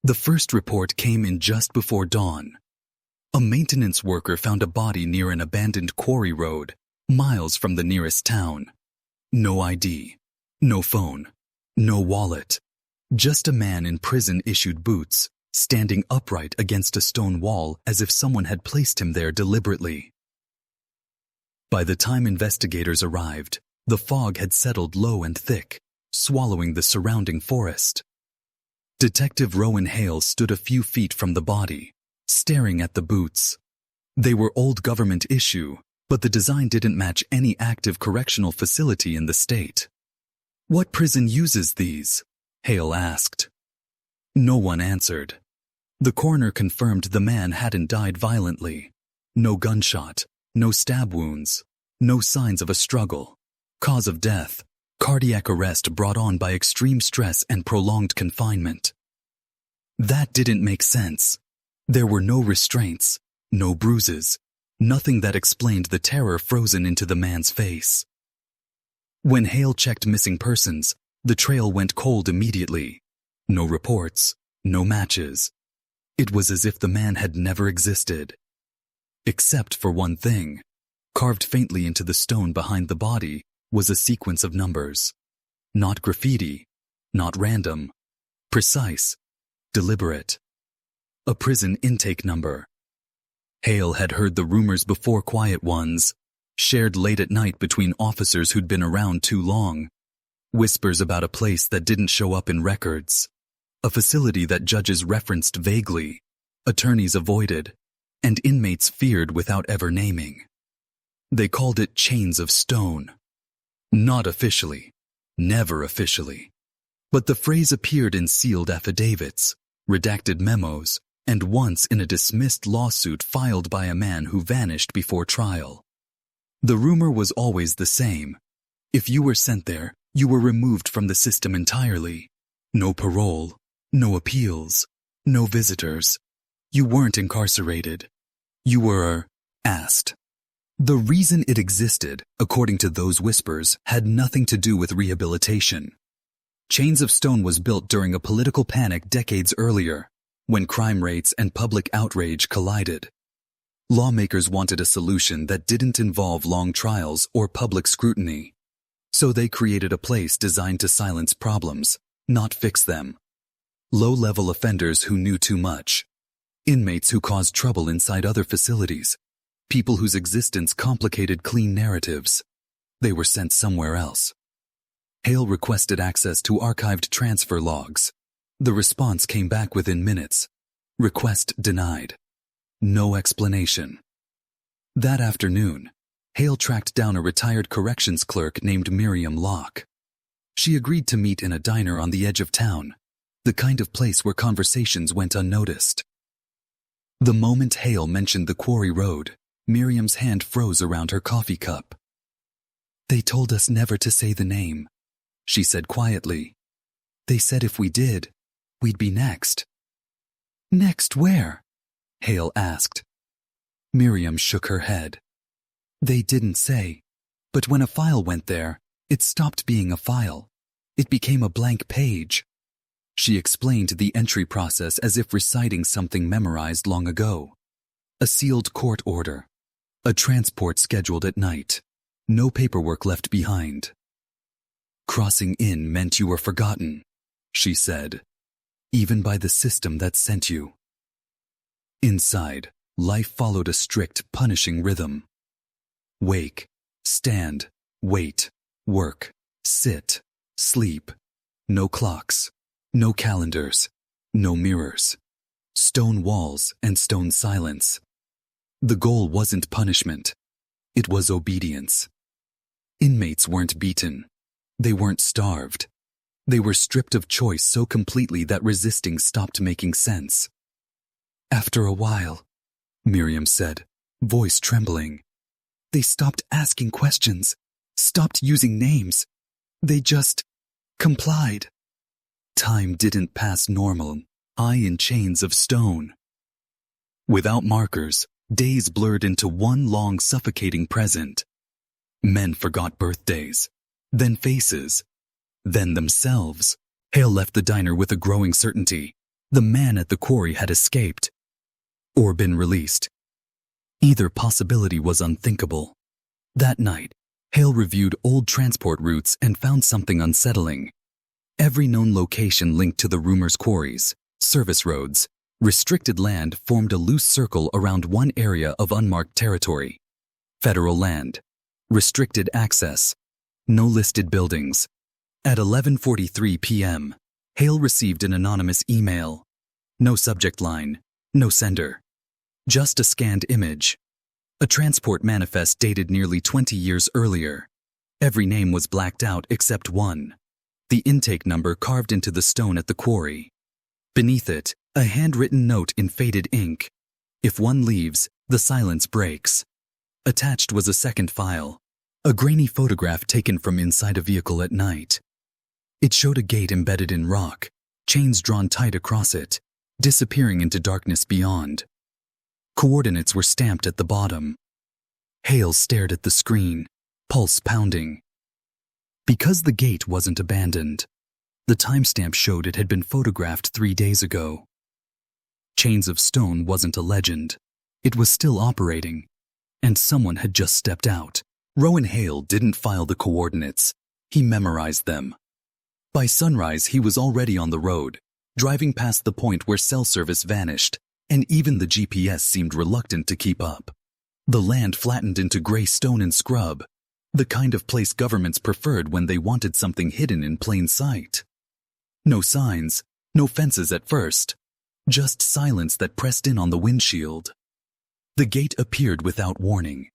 The first report came in just before dawn. A maintenance worker found a body near an abandoned quarry road, miles from the nearest town. No ID, no phone, no wallet. Just a man in prison-issued boots, standing upright against a stone wall as if someone had placed him there deliberately. By the time investigators arrived, the fog had settled low and thick, swallowing the surrounding forest. Detective Rowan Hale stood a few feet from the body, staring at the boots. They were old government issue, but the design didn't match any active correctional facility in the state. "What prison uses these?" Hale asked. No one answered. The coroner confirmed the man hadn't died violently. No gunshot, no stab wounds, no signs of a struggle. Cause of death: cardiac arrest brought on by extreme stress and prolonged confinement. That didn't make sense. There were no restraints, no bruises, nothing that explained the terror frozen into the man's face. When Hale checked missing persons, the trail went cold immediately. No reports, no matches. It was as if the man had never existed. Except for one thing. Carved faintly into the stone behind the body was a sequence of numbers. Not graffiti, not random. Precise, deliberate. A prison intake number. Hale had heard the rumors before, quiet ones, shared late at night between officers who'd been around too long. Whispers about a place that didn't show up in records. A facility that judges referenced vaguely, attorneys avoided, and inmates feared without ever naming. They called it Chains of Stone. Not officially, never officially. But the phrase appeared in sealed affidavits, redacted memos, and once in a dismissed lawsuit filed by a man who vanished before trial. The rumor was always the same. If you were sent there, you were removed from the system entirely. No parole, no appeals, no visitors. You weren't incarcerated. You were asked. The reason it existed, according to those whispers, had nothing to do with rehabilitation. Chains of Stone was built during a political panic decades earlier, when crime rates and public outrage collided. Lawmakers wanted a solution that didn't involve long trials or public scrutiny. So they created a place designed to silence problems, not fix them. Low-level offenders who knew too much. Inmates who caused trouble inside other facilities. People whose existence complicated clean narratives. They were sent somewhere else. Hale requested access to archived transfer logs. The response came back within minutes. Request denied. No explanation. That afternoon, Hale tracked down a retired corrections clerk named Miriam Locke. She agreed to meet in a diner on the edge of town, the kind of place where conversations went unnoticed. The moment Hale mentioned the quarry road, Miriam's hand froze around her coffee cup. "They told us never to say the name," she said quietly. "They said if we did, we'd be next." "Next where?" Hale asked. Miriam shook her head. "They didn't say, but when a file went there, it stopped being a file. It became a blank page." She explained the entry process as if reciting something memorized long ago. A sealed court order. A transport scheduled at night. No paperwork left behind. "Crossing in meant you were forgotten," she said. "Even by the system that sent you." Inside, life followed a strict, punishing rhythm. Wake, stand, wait, work, sit, sleep. No clocks, no calendars, no mirrors. Stone walls and stone silence. The goal wasn't punishment. It was obedience. Inmates weren't beaten. They weren't starved. They were stripped of choice so completely that resisting stopped making sense. "After a while," Miriam said, voice trembling, "they stopped asking questions, stopped using names. They just complied. Time didn't pass normal, in chains of stone." Without markers, days blurred into one long suffocating present. Men forgot birthdays, then faces, then themselves. Hale left the diner with a growing certainty. The man at the quarry had escaped or been released. Either possibility was unthinkable. That night, Hale reviewed old transport routes and found something unsettling. Every known location linked to the rumors quarries, service roads, restricted land formed a loose circle around one area of unmarked territory. Federal land. Restricted access. No listed buildings. At 11:43 p.m., Hale received an anonymous email. No subject line. No sender. Just a scanned image. A transport manifest dated nearly 20 years earlier. Every name was blacked out except one. The intake number carved into the stone at the quarry. Beneath it, a handwritten note in faded ink. If one leaves, the silence breaks. Attached was a second file, a grainy photograph taken from inside a vehicle at night. It showed a gate embedded in rock, chains drawn tight across it, disappearing into darkness beyond. Coordinates were stamped at the bottom. Hale stared at the screen, pulse pounding. Because the gate wasn't abandoned, the timestamp showed it had been photographed 3 days ago. Chains of Stone wasn't a legend. It was still operating, and someone had just stepped out. Rowan Hale didn't file the coordinates. He memorized them. By sunrise, he was already on the road, driving past the point where cell service vanished, and even the GPS seemed reluctant to keep up. The land flattened into gray stone and scrub, the kind of place governments preferred when they wanted something hidden in plain sight. No signs, no fences at first, just silence that pressed in on the windshield. The gate appeared without warning.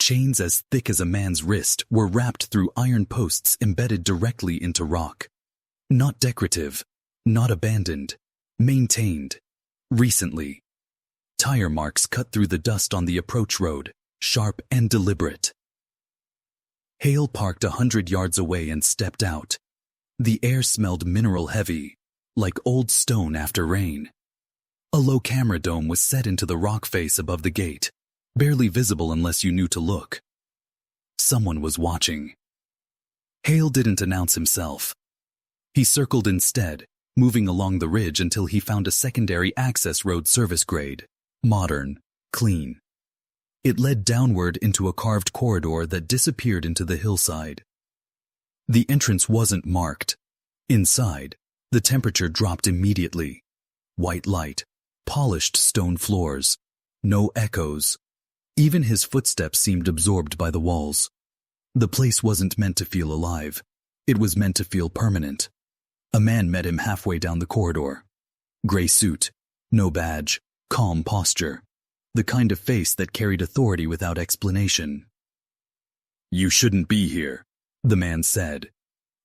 Chains as thick as a man's wrist were wrapped through iron posts embedded directly into rock. Not decorative, not abandoned, maintained. Recently. Tire marks cut through the dust on the approach road, sharp and deliberate. Hale parked 100 yards away and stepped out. The air smelled mineral heavy, like old stone after rain. A low camera dome was set into the rock face above the gate, barely visible unless you knew to look. Someone was watching. Hale didn't announce himself. He circled instead, moving along the ridge until he found a secondary access road service grade, modern, clean. It led downward into a carved corridor that disappeared into the hillside. The entrance wasn't marked. Inside, the temperature dropped immediately. White light, polished stone floors, no echoes. Even his footsteps seemed absorbed by the walls. The place wasn't meant to feel alive. It was meant to feel permanent. A man met him halfway down the corridor. Gray suit, no badge, calm posture. The kind of face that carried authority without explanation. "You shouldn't be here," the man said.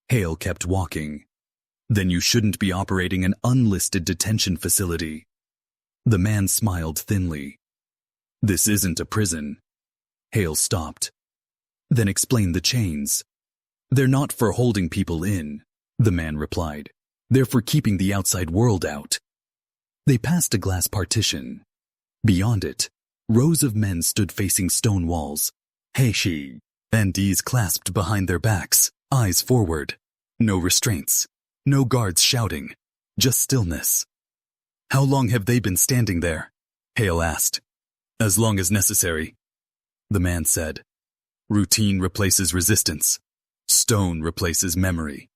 Hale kept walking. "Then you shouldn't be operating an unlisted detention facility." The man smiled thinly. "This isn't a prison." Hale stopped. "Then explain the chains." "They're not for holding people in," the man replied. "They're for keeping the outside world out." They passed a glass partition. Beyond it, rows of men stood facing stone walls, heishi, bandees clasped behind their backs, eyes forward. No restraints, no guards shouting, just stillness. "How long have they been standing there?" Hale asked. "As long as necessary," the man said. "Routine replaces resistance. Stone replaces memory."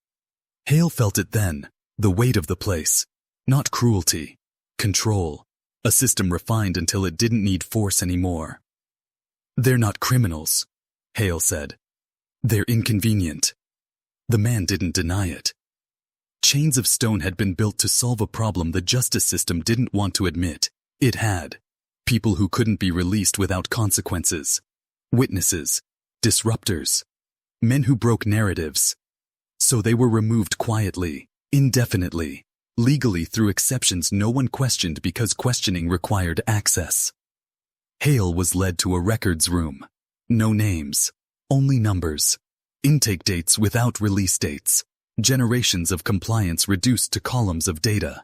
Hale felt it then, the weight of the place. Not cruelty, control. A system refined until it didn't need force anymore. "They're not criminals," Hale said. "They're inconvenient." The man didn't deny it. Chains of Stone had been built to solve a problem the justice system didn't want to admit. It had. People who couldn't be released without consequences. Witnesses. Disruptors. Men who broke narratives. So they were removed quietly, indefinitely. Legally through exceptions no one questioned because questioning required access. Hale was led to a records room. No names, only numbers. Intake dates without release dates. Generations of compliance reduced to columns of data.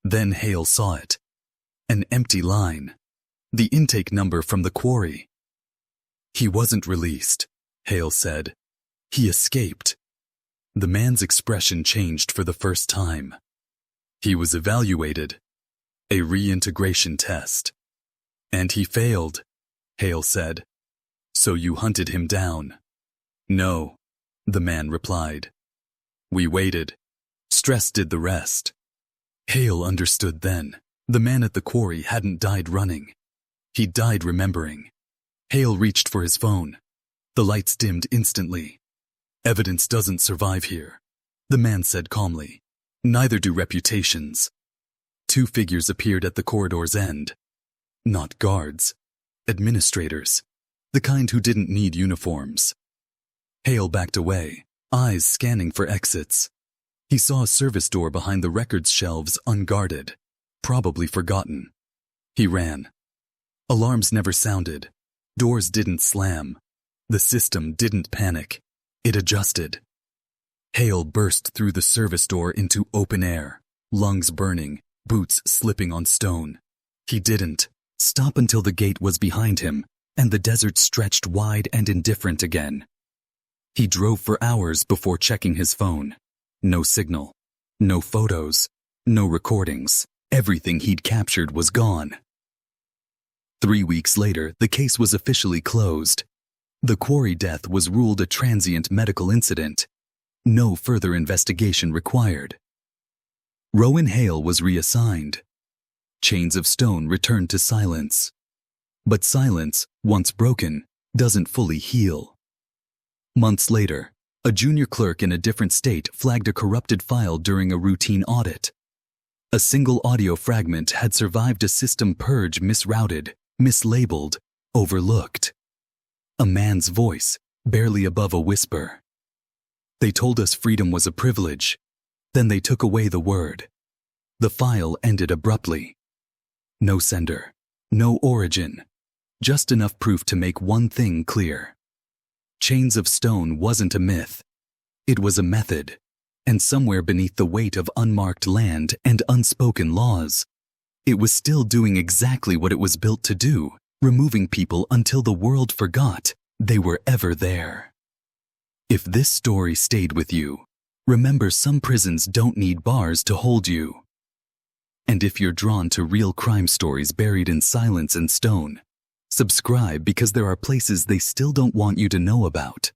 Then Hale saw it. An empty line. The intake number from the quarry. "He wasn't released," Hale said. "He escaped." The man's expression changed for the first time. He was evaluated, a reintegration test. And he failed, Hale said. So you hunted him down? No, the man replied. We waited. Stress did the rest. Hale understood then. The man at the quarry hadn't died running. He died remembering. Hale reached for his phone. The lights dimmed instantly. Evidence doesn't survive here, the man said calmly. Neither do reputations. Two figures appeared at the corridor's end. Not guards. Administrators. The kind who didn't need uniforms. Hale backed away, eyes scanning for exits. He saw a service door behind the records shelves unguarded, probably forgotten. He ran. Alarms never sounded. Doors didn't slam. The system didn't panic. It adjusted. Hale burst through the service door into open air, lungs burning, boots slipping on stone. He didn't stop until the gate was behind him and the desert stretched wide and indifferent again. He drove for hours before checking his phone. No signal. No photos. No recordings. Everything he'd captured was gone. 3 weeks later, the case was officially closed. The quarry death was ruled a transient medical incident. No further investigation required. Rowan Hale was reassigned. Chains of stone returned to silence. But silence, once broken, doesn't fully heal. Months later, a junior clerk in a different state flagged a corrupted file during a routine audit. A single audio fragment had survived a system purge misrouted, mislabeled, overlooked. A man's voice, barely above a whisper. They told us freedom was a privilege. Then they took away the word. The file ended abruptly. No sender. No origin. Just enough proof to make one thing clear. Chains of Stone wasn't a myth. It was a method. And somewhere beneath the weight of unmarked land and unspoken laws, it was still doing exactly what it was built to do, removing people until the world forgot they were ever there. If this story stayed with you, remember some prisons don't need bars to hold you. And if you're drawn to real crime stories buried in silence and stone, subscribe because there are places they still don't want you to know about.